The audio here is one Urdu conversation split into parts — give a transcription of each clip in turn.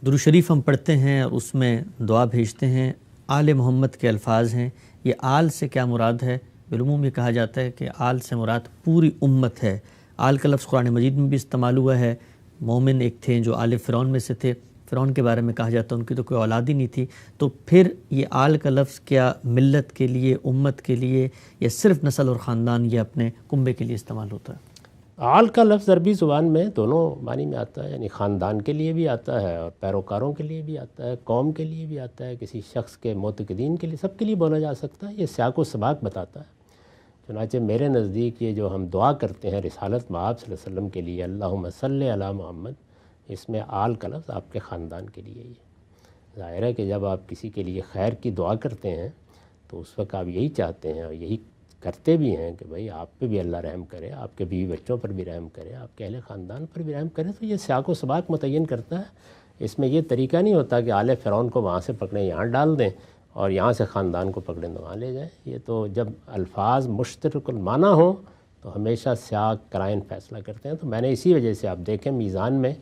درود شریف ہم پڑھتے ہیں اور اس میں دعا بھیجتے ہیں، آل محمد کے الفاظ ہیں۔ یہ آل سے کیا مراد ہے؟ بالعموم یہ کہا جاتا ہے کہ آل سے مراد پوری امت ہے۔ آل کا لفظ قرآن مجید میں بھی استعمال ہوا ہے۔ مومن ایک تھے جو آل فرعون میں سے تھے، فرعون کے بارے میں کہا جاتا ہے ان کی تو کوئی اولاد ہی نہیں تھی۔ تو پھر یہ آل کا لفظ کیا ملت کے لیے، امت کے لیے، یا صرف نسل اور خاندان یا اپنے کنبے کے لیے استعمال ہوتا ہے؟ آل کا لفظ عربی زبان میں دونوں معنی میں آتا ہے، یعنی خاندان کے لیے بھی آتا ہے اور پیروکاروں کے لیے بھی آتا ہے، قوم کے لیے بھی آتا ہے، کسی شخص کے معتقدین کے لیے، سب کے لیے بولا جا سکتا ہے۔ یہ سیاق و سباق بتاتا ہے۔ چنانچہ میرے نزدیک یہ جو ہم دعا کرتے ہیں رسالت مآب صلی اللہ علیہ وسلم کے لیے، اللہم صلی علی محمد، اس میں آل کا لفظ آپ کے خاندان کے لیے ہی ہے۔ ظاہر ہے کہ جب آپ کسی کے لیے خیر کی دعا کرتے ہیں تو اس وقت آپ یہی چاہتے ہیں اور یہی کرتے بھی ہیں کہ بھئی آپ پہ بھی اللہ رحم کرے، آپ کے بیوی بچوں پر بھی رحم کرے، آپ کے اہل خاندان پر بھی رحم کرے۔ تو یہ سیاق و سباق متعین کرتا ہے۔ اس میں یہ طریقہ نہیں ہوتا کہ آل فرعون کو وہاں سے پکڑیں یہاں ڈال دیں اور یہاں سے خاندان کو پکڑیں تو وہاں لے جائیں۔ یہ تو جب الفاظ مشترک المعنی ہوں تو ہمیشہ سیاق قرائن فیصلہ کرتے ہیں۔ تو میں نے اسی وجہ سے آپ دیکھیں میزان میں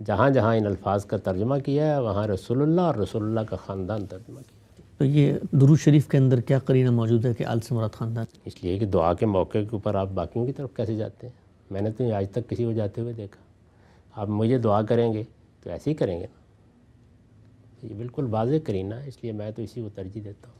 جہاں جہاں ان الفاظ کا ترجمہ کیا ہے وہاں رسول اللہ اور رسول اللہ کا خاندان ترجمہ کیا۔ تو یہ درود شریف کے اندر کیا قرینہ موجود ہے کہ آل سے مراد خاندان؟ اس لیے کہ دعا کے موقع کے اوپر آپ باقیوں کی طرف کیسے جاتے ہیں؟ میں نے تو آج تک کسی کو جاتے ہوئے دیکھا۔ آپ مجھے دعا کریں گے تو ایسے ہی کریں گے نا۔ یہ بالکل واضح قرینہ ہے، اس لیے میں تو اسی کو ترجیح دیتا ہوں۔